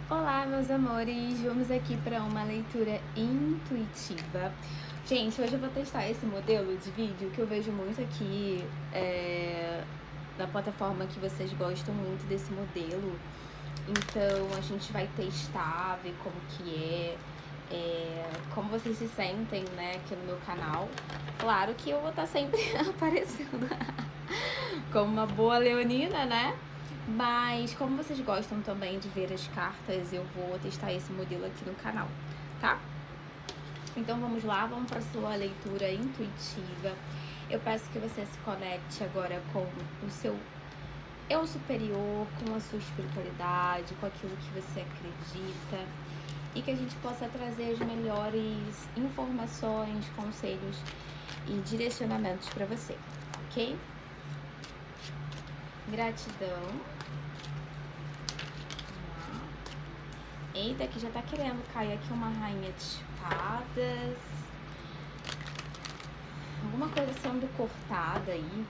Olá, meus amores! Vamos aqui para uma leitura intuitiva. Gente, hoje eu vou testar esse modelo de vídeo que eu vejo muito aqui na plataforma que vocês gostam muito desse modelo. Então, a gente vai testar, ver como que como vocês se sentem, né, aqui no meu canal. Claro que eu vou estar sempre aparecendo como uma boa leonina, né? Mas como vocês gostam também de ver as cartas, eu vou testar esse modelo aqui no canal, tá? Então vamos lá, vamos para a sua leitura intuitiva. Eu peço que você se conecte agora com o seu eu superior, com a sua espiritualidade, com aquilo que você acredita e que a gente possa trazer as melhores informações, conselhos e direcionamentos para você, ok? Gratidão. Eita, que já tá querendo cair aqui uma rainha de espadas. Alguma coisa sendo cortada aí.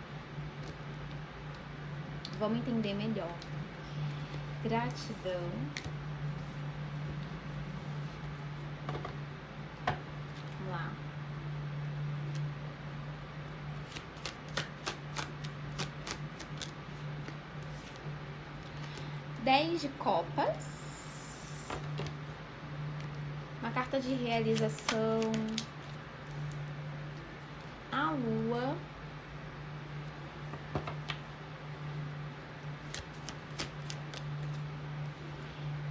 Vamos entender melhor. Gratidão. Vamos lá. Dez de copas. Uma carta de realização. A lua.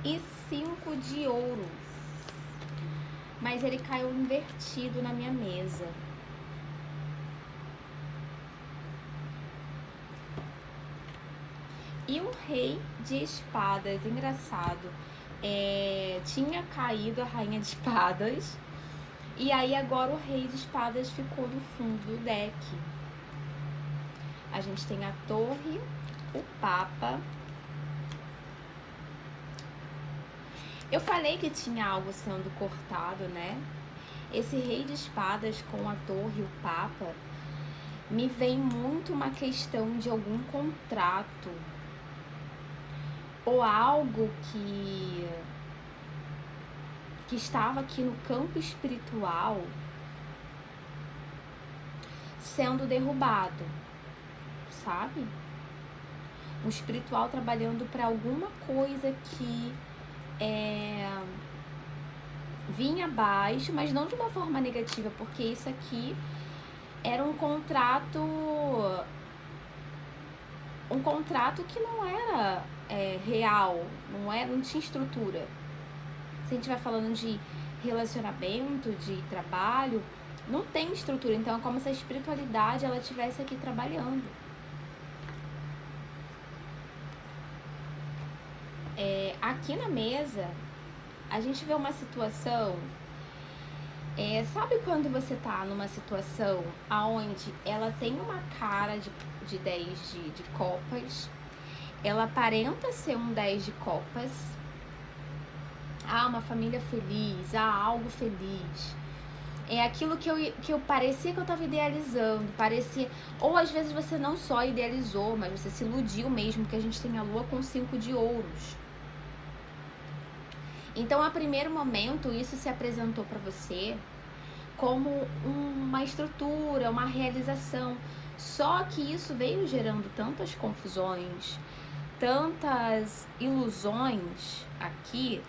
E 5 de ouros. Mas ele caiu invertido na minha mesa. E o rei de espadas, engraçado, tinha caído a rainha de espadas. E aí agora o rei de espadas ficou no fundo do deck. A gente tem a torre, o papa. Eu falei que tinha algo sendo cortado, né? Esse rei de espadas com a torre e o papa me vem muito uma questão de algum contrato ou algo que estava aqui no campo espiritual sendo derrubado, sabe? Um espiritual trabalhando para alguma coisa que vinha abaixo, mas não de uma forma negativa, porque isso aqui era um contrato que não era real, não tinha estrutura. Se a gente vai falando de relacionamento, de trabalho, não tem estrutura. Então é como se a espiritualidade ela estivesse aqui trabalhando. Aqui na mesa, a gente vê uma situação. Sabe quando você tá numa situação onde ela tem uma cara de 10 de copas, ela aparenta ser um 10 de copas, uma família feliz, algo feliz. É aquilo que eu parecia que eu tava idealizando, parecia... Ou às vezes você não só idealizou, mas você se iludiu mesmo, que a gente tem a lua com 5 de ouros. Então, a primeiro momento, isso se apresentou para você como uma estrutura, uma realização. Só que isso veio gerando tantas confusões, tantas ilusões aqui,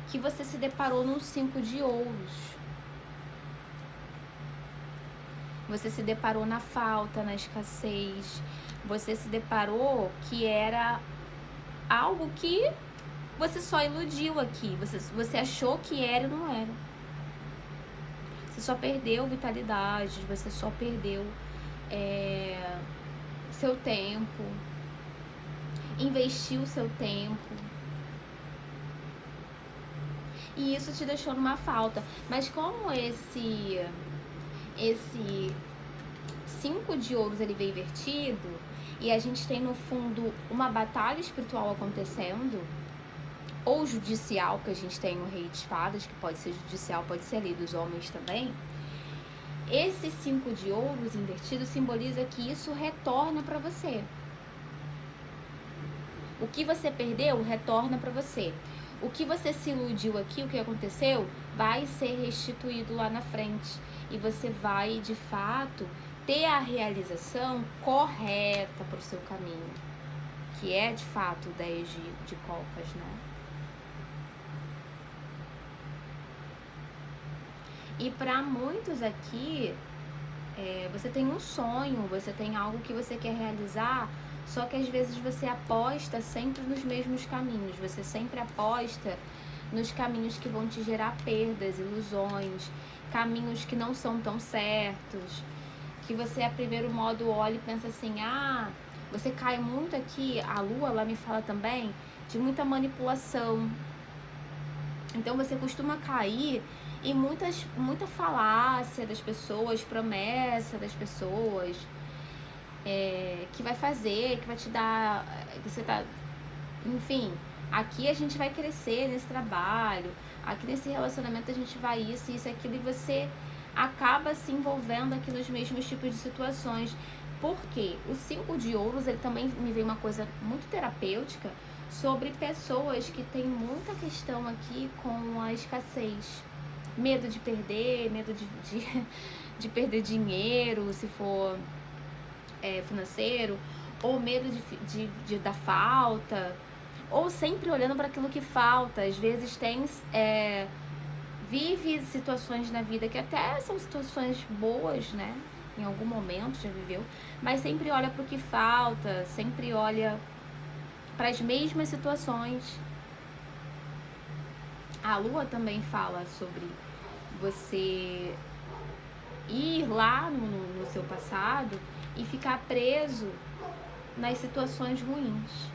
que você se deparou num 5 de ouros. Você se deparou na falta, na escassez. Você se deparou que era algo que você só iludiu aqui. Você achou que era e não era. Você só perdeu vitalidade, você só perdeu seu tempo, investiu seu tempo. E isso te deixou numa falta. Mas como esse 5 de ouros ele veio invertido, e a gente tem no fundo uma batalha espiritual acontecendo, ou judicial, que a gente tem o rei de espadas, que pode ser judicial, pode ser ali dos homens também. Esse 5 de ouros invertido simboliza que isso retorna para você. O que você perdeu retorna para você. O que você se iludiu aqui, o que aconteceu, vai ser restituído lá na frente. E você vai, de fato, ter a realização correta para o seu caminho. Que é, de fato, o 10 de copas, né? E para muitos aqui, você tem um sonho, você tem algo que você quer realizar, só que às vezes você aposta sempre nos mesmos caminhos, você sempre aposta nos caminhos que vão te gerar perdas, ilusões, caminhos que não são tão certos, que você a primeiro modo olha e pensa assim, você cai muito aqui, a lua, ela me fala também, de muita manipulação. Então você costuma cair em muita falácia das pessoas, promessa das pessoas, que vai fazer, que vai te dar, que você tá, enfim, aqui a gente vai crescer nesse trabalho, aqui nesse relacionamento a gente vai isso, aquilo, e você acaba se envolvendo aqui nos mesmos tipos de situações. Porque o 5 de ouros, ele também me veio uma coisa muito terapêutica sobre pessoas que têm muita questão aqui com a escassez. Medo de perder, medo de perder dinheiro, se for financeiro, ou medo de dar falta, ou sempre olhando para aquilo que falta. Às vezes vive situações na vida que até são situações boas, né? Em algum momento já viveu, mas sempre olha para o que falta, sempre olha para as mesmas situações. A lua também fala sobre você ir lá no seu passado e ficar preso nas situações ruins.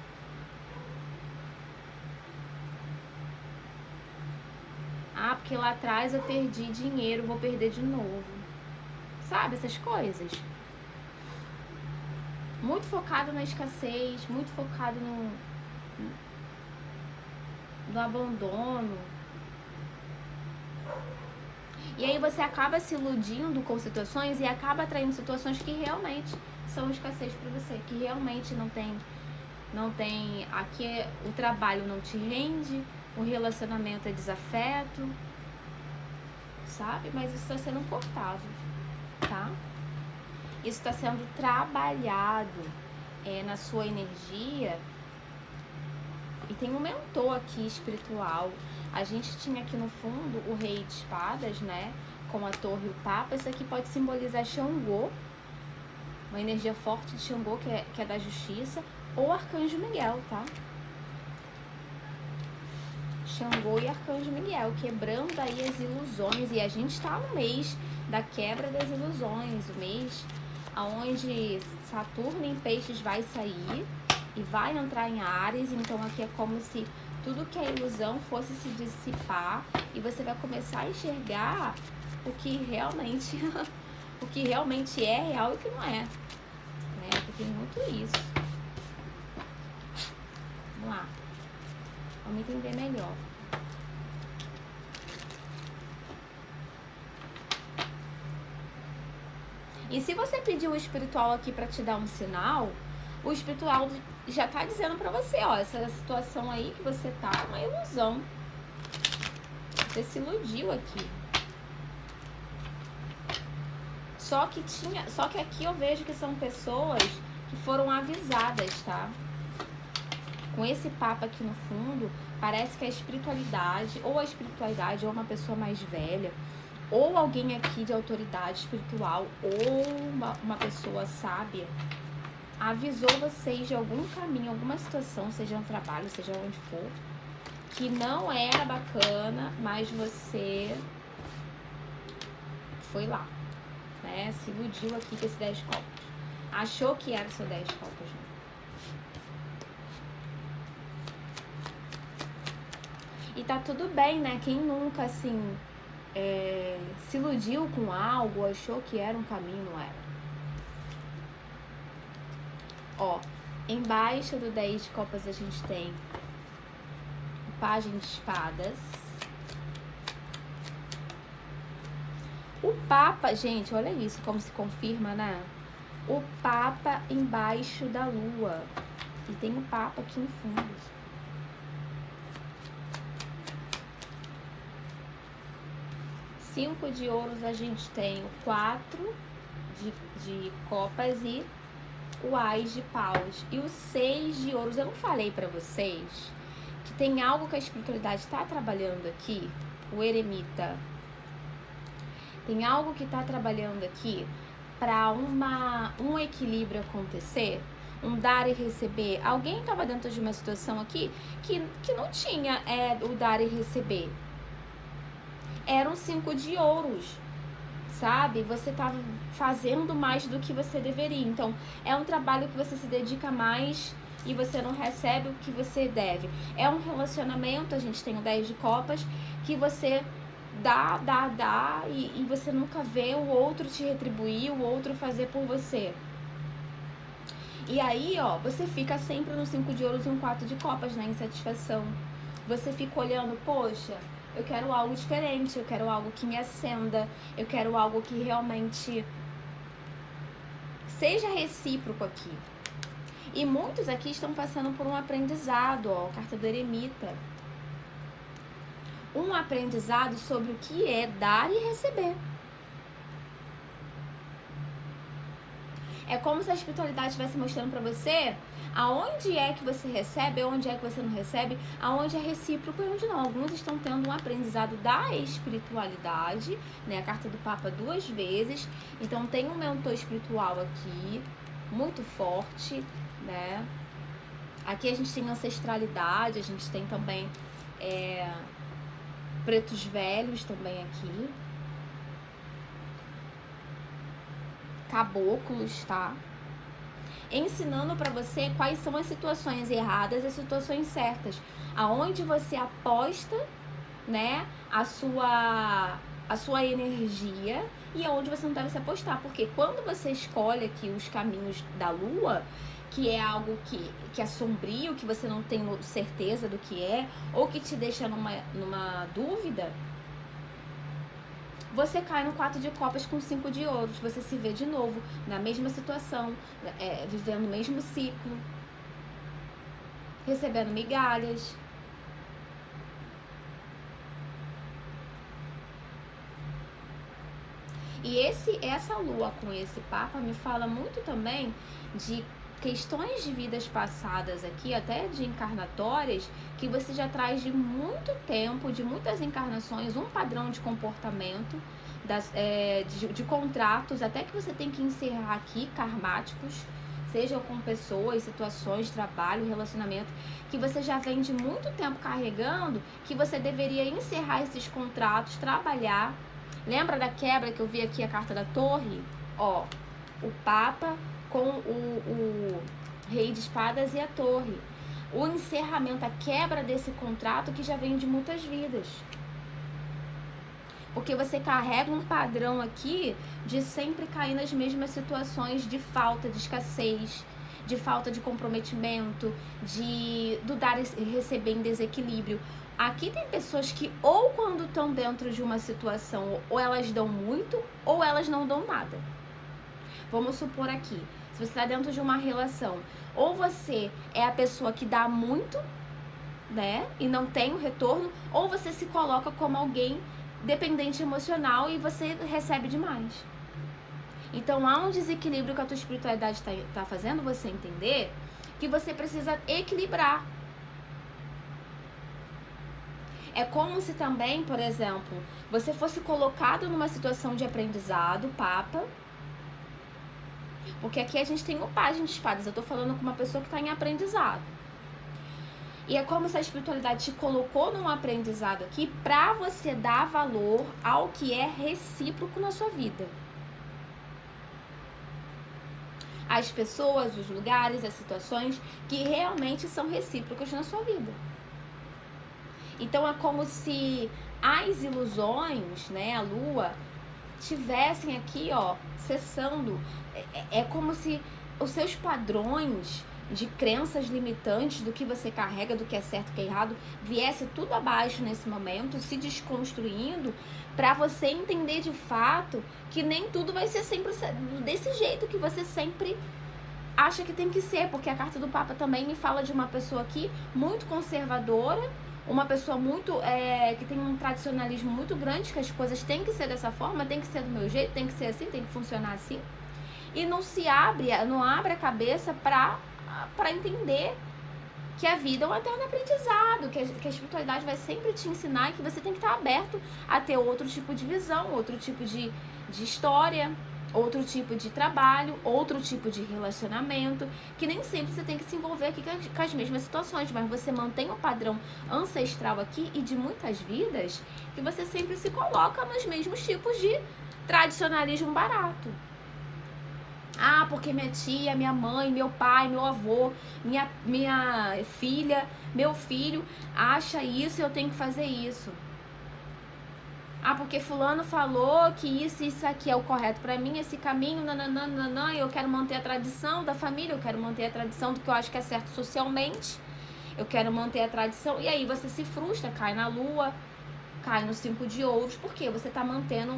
Porque lá atrás eu perdi dinheiro, vou perder de novo. Sabe, essas coisas. Muito focado na escassez, muito focado no abandono. E aí você acaba se iludindo com situações e acaba atraindo situações que realmente são escassez para você, que realmente não tem, aqui o trabalho não te rende, o relacionamento é desafeto, sabe? Mas isso está sendo cortado, tá? Isso está sendo trabalhado na sua energia. E tem um mentor aqui espiritual. A gente tinha aqui no fundo o Rei de Espadas, né? Com a torre e o Papa. Isso aqui pode simbolizar Xangô, uma energia forte de Xangô, que é da justiça, ou Arcanjo Miguel, tá? Xangô e Arcanjo Miguel, quebrando aí as ilusões. E a gente tá no mês da quebra das ilusões, o mês onde Saturno em Peixes vai sair e vai entrar em Áries. Então aqui é como se tudo que é ilusão fosse se dissipar e você vai começar a enxergar o que realmente é real e o que não é, né? Porque tem muito isso. Vamos lá, vamos entender melhor. E se você pedir o espiritual aqui para te dar um sinal, o espiritual já tá dizendo para você, ó, essa situação aí que você tá é uma ilusão. Você se iludiu aqui. Só que aqui eu vejo que são pessoas que foram avisadas, tá? Com esse Papa aqui no fundo, parece que a espiritualidade ou uma pessoa mais velha, ou alguém aqui de autoridade espiritual, ou uma pessoa sábia, avisou vocês de algum caminho, alguma situação, seja um trabalho, seja onde for, que não era bacana, mas você foi lá, né? Se iludiu aqui com esse 10 de copas. Achou que era o seu 10 de copas, né? E tá tudo bem, né? Quem nunca, assim, se iludiu com algo, achou que era um caminho, não era. Ó, embaixo do 10 de copas a gente tem o Pajem de Espadas. O Papa, gente, olha isso, como se confirma, né? O Papa embaixo da Lua. E tem o Papa aqui no fundo. 5 de ouros a gente tem o 4 de copas e o Ás de paus. E o 6 de ouros, eu não falei pra vocês que tem algo que a espiritualidade está trabalhando aqui? O eremita. Tem algo que está trabalhando aqui para um equilíbrio acontecer? Um dar e receber. Alguém estava dentro de uma situação aqui que não tinha o dar e receber. Eram 5 de ouros, sabe? Você estava fazendo mais do que você deveria. Então, é um trabalho que você se dedica mais e você não recebe o que você deve. É um relacionamento, a gente tem o 10 de copas, que você dá e você nunca vê o outro te retribuir, o outro fazer por você. E aí, ó, você fica sempre no 5 de ouros e um 4 de copas, na insatisfação. Você fica olhando, poxa, eu quero algo diferente, eu quero algo que me acenda, eu quero algo que realmente seja recíproco aqui. E muitos aqui estão passando por um aprendizado, ó, carta do eremita. Um aprendizado sobre o que é dar e receber. É como se a espiritualidade estivesse mostrando para você aonde é que você recebe, aonde é que você não recebe, aonde é recíproco e onde não. Alguns estão tendo um aprendizado da espiritualidade, né? A carta do Papa 2 vezes. Então tem um mentor espiritual aqui, muito forte, né? Aqui a gente tem ancestralidade, a gente tem também pretos velhos também aqui. Caboclos, tá? Ensinando para você quais são as situações erradas e as situações certas, aonde você aposta, né, a sua energia e aonde você não deve se apostar, porque quando você escolhe aqui os caminhos da lua, que é algo que é sombrio, que você não tem certeza do que é, ou que te deixa numa dúvida, você cai no 4 de copas com 5 de ouros. Você se vê de novo na mesma situação, vivendo o mesmo ciclo, recebendo migalhas. E essa lua com esse Papa me fala muito também de questões de vidas passadas aqui, até de encarnatórias, que você já traz de muito tempo, de muitas encarnações, um padrão de comportamento, de contratos, até que você tem que encerrar aqui, karmáticos, sejam com pessoas, situações, trabalho, relacionamento, que você já vem de muito tempo carregando, que você deveria encerrar esses contratos, trabalhar. Lembra da quebra que eu vi aqui, a carta da torre? Ó, o Papa com o Rei de Espadas e a torre. O encerramento, a quebra desse contrato que já vem de muitas vidas. Porque você carrega um padrão aqui de sempre cair nas mesmas situações de falta, de escassez, de falta de comprometimento, do dar e receber em desequilíbrio. Aqui tem pessoas que ou quando estão dentro de uma situação, ou elas dão muito, ou elas não dão nada. Vamos supor aqui, se você está dentro de uma relação, ou você é a pessoa que dá muito, né, e não tem o retorno, ou você se coloca como alguém dependente emocional e você recebe demais. Então há um desequilíbrio que a tua espiritualidade está fazendo você entender que você precisa equilibrar. É como se também, por exemplo, você fosse colocado numa situação de aprendizado, Papa, porque aqui a gente tem o Pajem de Espadas, eu tô falando com uma pessoa que está em aprendizado. E é como se a espiritualidade te colocou num aprendizado aqui para você dar valor ao que é recíproco na sua vida. As pessoas, os lugares, as situações que realmente são recíprocas na sua vida. Então é como se as ilusões, né, a lua, tivessem aqui, ó, cessando. É como se os seus padrões de crenças limitantes do que você carrega, do que é certo, do que é errado, viesse tudo abaixo nesse momento, se desconstruindo, para você entender de fato que nem tudo vai ser sempre desse jeito que você sempre acha que tem que ser, porque a carta do Papa também me fala de uma pessoa aqui muito conservadora, uma pessoa muito, que tem um tradicionalismo muito grande, que as coisas têm que ser dessa forma, tem que ser do meu jeito, tem que ser assim, tem que funcionar assim. E não abre a cabeça para entender que a vida é um eterno aprendizado, que a espiritualidade vai sempre te ensinar e que você tem que estar aberto a ter outro tipo de visão, outro tipo de história, outro tipo de trabalho, outro tipo de relacionamento, que nem sempre você tem que se envolver aqui com as mesmas situações, mas você mantém um padrão ancestral aqui e de muitas vidas que você sempre se coloca nos mesmos tipos de tradicionalismo barato. Ah, porque minha tia, minha mãe, meu pai, meu avô, minha filha, meu filho acha isso e eu tenho que fazer isso. Ah, porque fulano falou que isso aqui é o correto pra mim, esse caminho, nananana, eu quero manter a tradição da família, eu quero manter a tradição do que eu acho que é certo socialmente, eu quero manter a tradição, e aí você se frustra, cai na lua, cai no 5 de ouros, porque você tá mantendo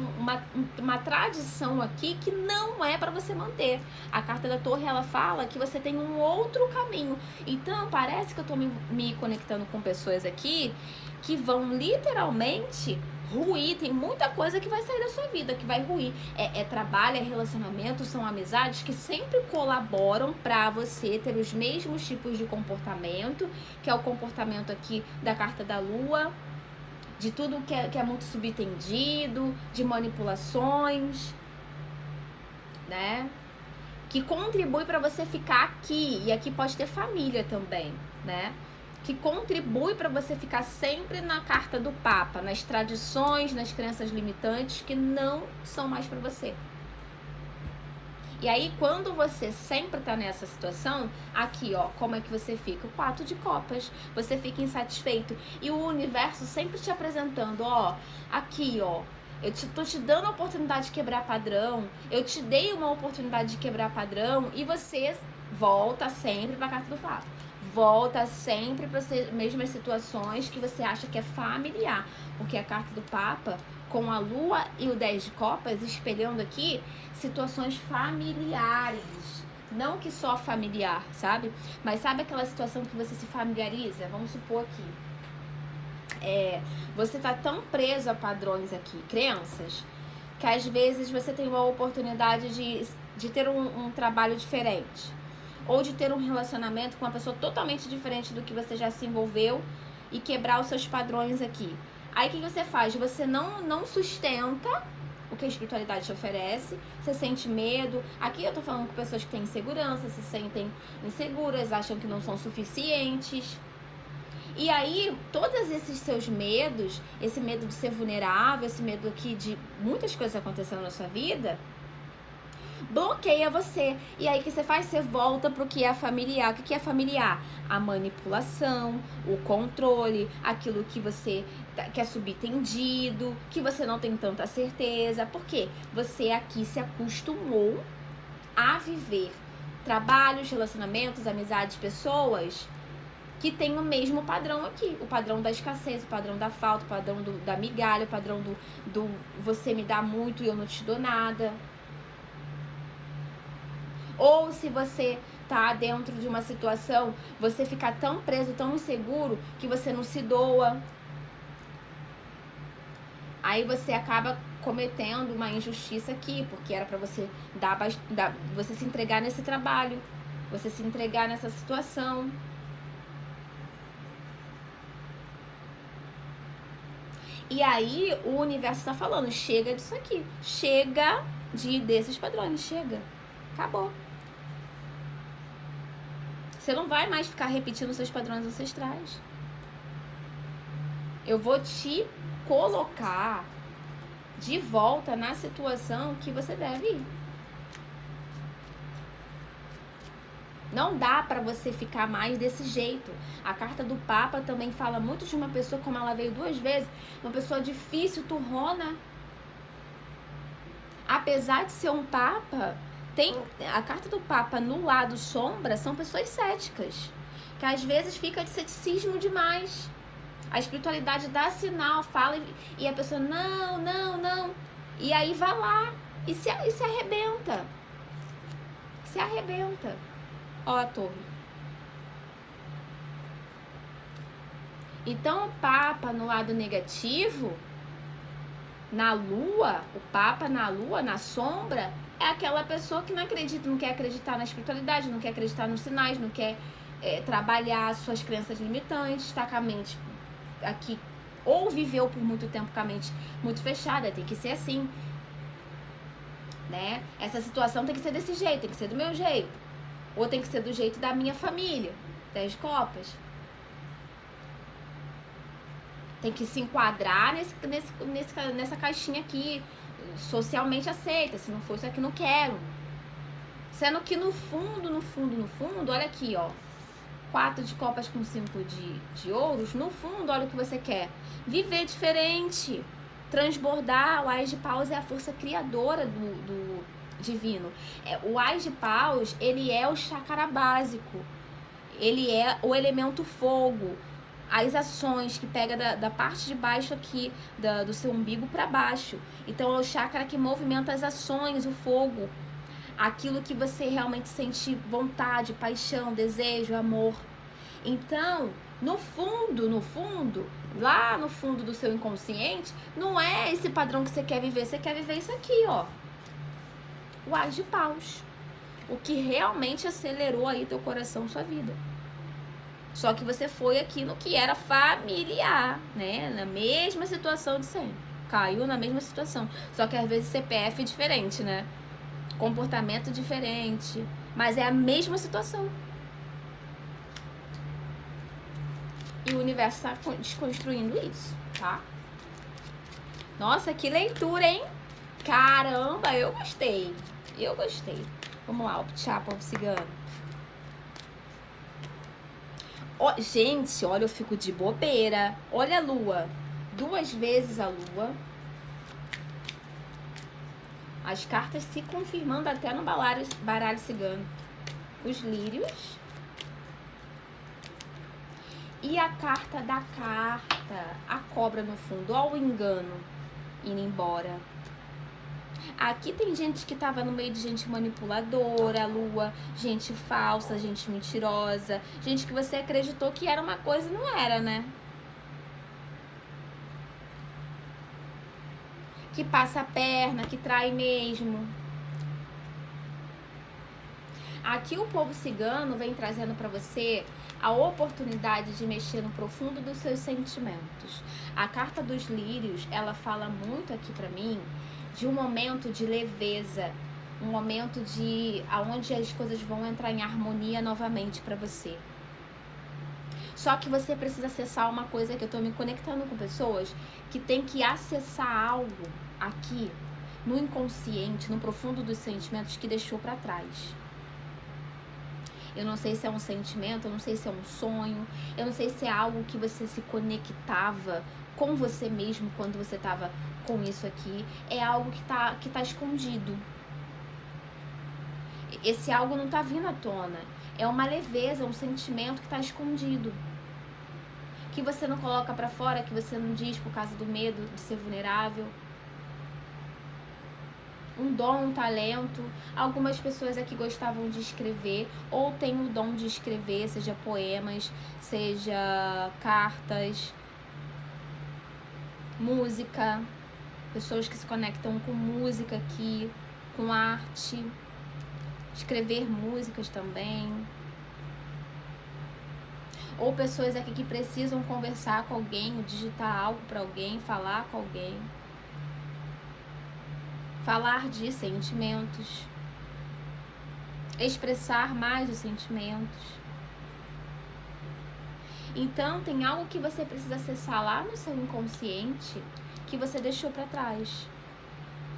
uma tradição aqui que não é pra você manter. A carta da torre, ela fala que você tem um outro caminho, então parece que eu tô me conectando com pessoas aqui que vão literalmente ruir, tem muita coisa que vai sair da sua vida, que vai ruir. É trabalho, é relacionamento, são amizades que sempre colaboram pra você ter os mesmos tipos de comportamento, que é o comportamento aqui da carta da lua, de tudo que é muito subentendido, de manipulações, né? Que contribui pra você ficar aqui, e aqui pode ter família também, né? Que contribui para você ficar sempre na carta do Papa, nas tradições, nas crenças limitantes que não são mais para você. E aí, quando você sempre tá nessa situação, aqui, ó, como é que você fica? O 4 de copas. Você fica insatisfeito. E o universo sempre te apresentando, ó, aqui, ó, tô te dando a oportunidade de quebrar padrão, eu te dei uma oportunidade de quebrar padrão, e você volta sempre pra carta do Papa. Volta sempre para as mesmas situações que você acha que é familiar. Porque a carta do Papa, com a Lua e o 10 de copas, espelhando aqui situações familiares. Não que só familiar, sabe? Mas sabe aquela situação que você se familiariza? Vamos supor aqui. Você tá tão preso a padrões aqui, crenças, que às vezes você tem uma oportunidade de ter um trabalho diferente. Ou de ter um relacionamento com uma pessoa totalmente diferente do que você já se envolveu e quebrar os seus padrões aqui. Aí o que você faz? Você não sustenta o que a espiritualidade te oferece, você sente medo. Aqui eu tô falando com pessoas que têm insegurança, se sentem inseguras, acham que não são suficientes. E aí, todos esses seus medos, esse medo de ser vulnerável, esse medo aqui de muitas coisas acontecendo na sua vida, bloqueia você. E aí o que você faz? Você volta pro que é familiar. O que é familiar? A manipulação, o controle, aquilo que você que é subentendido, que você não tem tanta certeza. Por quê? Você aqui se acostumou a viver trabalhos, relacionamentos, amizades, pessoas que tem o mesmo padrão aqui, o padrão da escassez, o padrão da falta, o padrão da migalha, o padrão do você me dá muito e eu não te dou nada. Ou se você tá dentro de uma situação, você ficar tão preso, tão inseguro, que você não se doa. Aí você acaba cometendo uma injustiça aqui, porque era pra você você se entregar nesse trabalho, você se entregar nessa situação. E aí o universo tá falando, chega disso aqui, chega desses padrões, chega, acabou. Você não vai mais ficar repetindo seus padrões ancestrais. Eu vou te colocar de volta na situação que você deve ir. Não dá pra você ficar mais desse jeito. A carta do Papa também fala muito de uma pessoa, como ela veio 2 vezes, uma pessoa difícil, turrona. Apesar de ser um Papa, tem a carta do Papa no lado sombra, são pessoas céticas, que às vezes fica de ceticismo demais. A espiritualidade dá sinal, fala e a pessoa não. E aí vai lá e se arrebenta. Se arrebenta. Ó a torre. Então o Papa no lado negativo, na Lua, o Papa na Lua, na sombra, é aquela pessoa que não acredita, não quer acreditar na espiritualidade, não quer acreditar nos sinais, não quer trabalhar suas crenças limitantes, está com a mente aqui, ou viveu por muito tempo com a mente muito fechada, tem que ser assim, né? Essa situação tem que ser desse jeito, tem que ser do meu jeito, ou tem que ser do jeito da minha família, 10 copas. Tem que se enquadrar nessa caixinha aqui, socialmente aceita. Se não for isso aqui, não quero. Sendo que no fundo, olha aqui, ó. 4 de copas com 5 de ouros. No fundo, olha o que você quer. Viver diferente. Transbordar. O Ás de Paus é a força criadora do divino. O Ás de Paus, ele é o chakra básico. Ele é o elemento fogo. As ações que pega da parte de baixo aqui, do seu umbigo para baixo. Então é o chakra que movimenta as ações, o fogo. Aquilo que você realmente sente vontade, paixão, desejo, amor. Então, no fundo, lá no fundo do seu inconsciente, não é esse padrão que você quer viver isso aqui, ó. O Ás de Paus. O que realmente acelerou aí teu coração, sua vida. Só que você foi aqui no que era familiar, né? Na mesma situação de sempre. Caiu na mesma situação. Só que às vezes CPF é diferente, né? Comportamento diferente. Mas é a mesma situação. E o universo está desconstruindo isso, tá? Nossa, que leitura, hein? Caramba, eu gostei. Vamos lá, o Chapa, o cigano. Oh, gente, olha, eu fico de bobeira. Olha a lua. 2 vezes a lua. As cartas se confirmando até no baralho cigano. Os lírios. E a carta da carta. A cobra no fundo. Olha o engano indo embora. Aqui tem gente que tava no meio de gente manipuladora, a lua, gente falsa, gente mentirosa, gente que você acreditou que era uma coisa e não era, né? Que passa a perna, que trai mesmo. Aqui o povo cigano vem trazendo para você a oportunidade de mexer no profundo dos seus sentimentos. A carta dos lírios, ela fala muito aqui para mim de um momento de leveza, um momento de aonde as coisas vão entrar em harmonia novamente para você. Só que você precisa acessar uma coisa que eu tô me conectando com pessoas que tem que acessar algo aqui no inconsciente, no profundo dos sentimentos que deixou para trás. Eu não sei se é um sentimento, eu não sei se é um sonho, eu não sei se é algo que você se conectava com você mesmo quando você estava com isso aqui. É algo que tá escondido. Esse algo não tá vindo à tona. É uma leveza, um sentimento que tá escondido. Que você não coloca pra fora, que você não diz por causa do medo de ser vulnerável. Um dom, um talento. Algumas pessoas aqui gostavam de escrever ou têm o dom de escrever, seja poemas, seja cartas, música. Pessoas que se conectam com música aqui, com arte, escrever músicas também. Ou pessoas aqui que precisam conversar com alguém, digitar algo para alguém, falar com alguém. Falar de sentimentos. Expressar mais os sentimentos. Então, tem algo que você precisa acessar lá no seu inconsciente que você deixou para trás.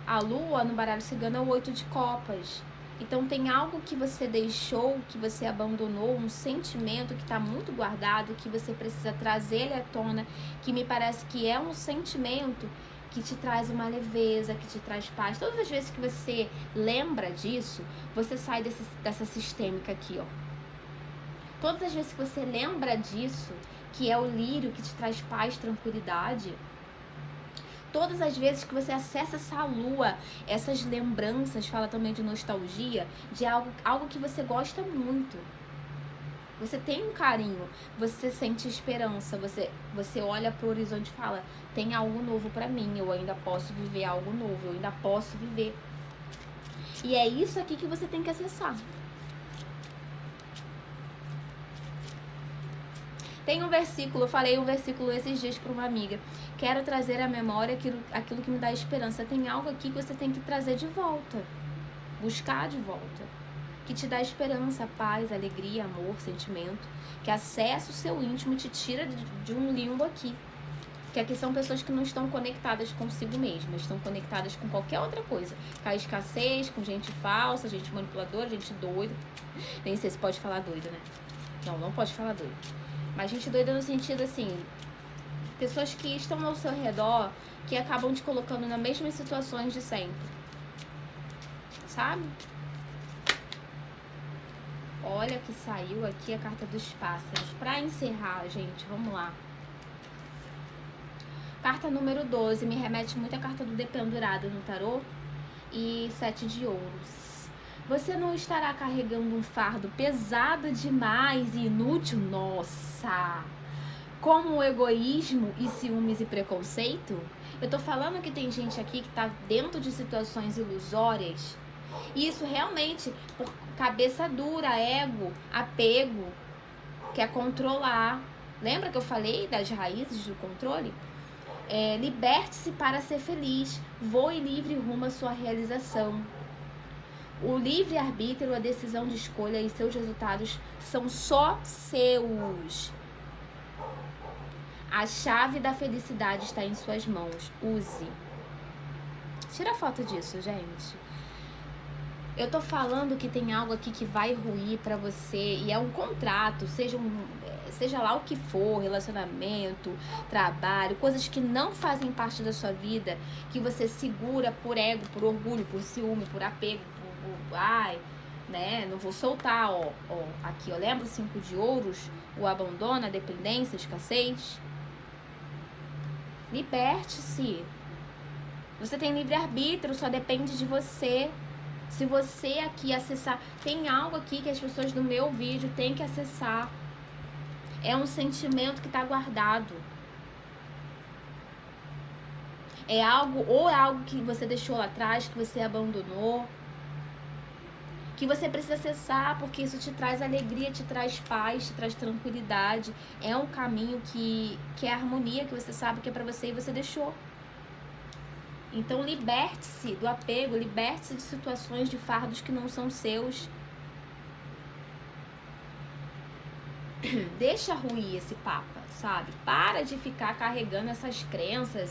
A lua no baralho cigano é o 8 de copas. Então tem algo que você deixou, que você abandonou, um sentimento que está muito guardado, que você precisa trazer ele à tona, que me parece que é um sentimento que te traz uma leveza, que te traz paz. Todas as vezes que você lembra disso, você sai dessa sistêmica aqui, ó. Todas as vezes que você lembra disso, que é o lírio que te traz paz, tranquilidade, todas as vezes que você acessa essa lua, essas lembranças, fala também de nostalgia, de algo que você gosta muito. Você tem um carinho, você sente esperança, você olha pro horizonte e fala, tem algo novo pra mim, eu ainda posso viver algo novo, eu ainda posso viver. E é isso aqui que você tem que acessar. Tem um versículo, eu falei um versículo esses dias para uma amiga. Quero trazer à memória aquilo que me dá esperança. Tem algo aqui que você tem que trazer de volta. Buscar de volta. Que te dá esperança, paz, alegria, amor, sentimento. Que acessa o seu íntimo e te tira de um limbo aqui. Que aqui são pessoas que não estão conectadas consigo mesmas. Estão conectadas com qualquer outra coisa. Com a escassez, com gente falsa, gente manipuladora, gente doida. Nem sei se pode falar doido, né? Não pode falar doido. Mas gente doida no sentido assim, pessoas que estão ao seu redor, que acabam te colocando nas mesmas situações de sempre. Sabe? Olha que saiu aqui a carta dos pássaros. Pra encerrar, gente, vamos lá. Carta número 12, me remete muito à carta do dependurado no tarô. E 7 de ouros. Você não estará carregando um fardo pesado demais e inútil? Nossa! Como o egoísmo e ciúmes e preconceito? Eu tô falando que tem gente aqui que tá dentro de situações ilusórias. E isso realmente, por cabeça dura, ego, apego, quer controlar. Lembra que eu falei das raízes do controle? Liberte-se para ser feliz. Voe livre rumo à sua realização. O livre-arbítrio, a decisão de escolha e seus resultados são só seus. A chave da felicidade está em suas mãos. Use. Tira foto disso, gente. Eu tô falando que tem algo aqui que vai ruir pra você e é um contrato, seja lá o que for, relacionamento, trabalho, coisas que não fazem parte da sua vida, que você segura por ego, por orgulho, por ciúme, por apego, não vou soltar, aqui, lembra o 5 de ouros, o abandono, a dependência, a escassez? Liberte-se. Você tem livre-arbítrio, só depende de você. Se você aqui acessar, tem algo aqui que as pessoas do meu vídeo têm que acessar. É um sentimento que está guardado. É algo que você deixou lá atrás, que você abandonou, que você precisa acessar, porque isso te traz alegria, te traz paz, te traz tranquilidade. É um caminho que é harmonia, que você sabe que é pra você e você deixou. Então liberte-se do apego, liberte-se de situações, de fardos que não são seus. Deixa ruir esse papo, sabe? Para de ficar carregando essas crenças,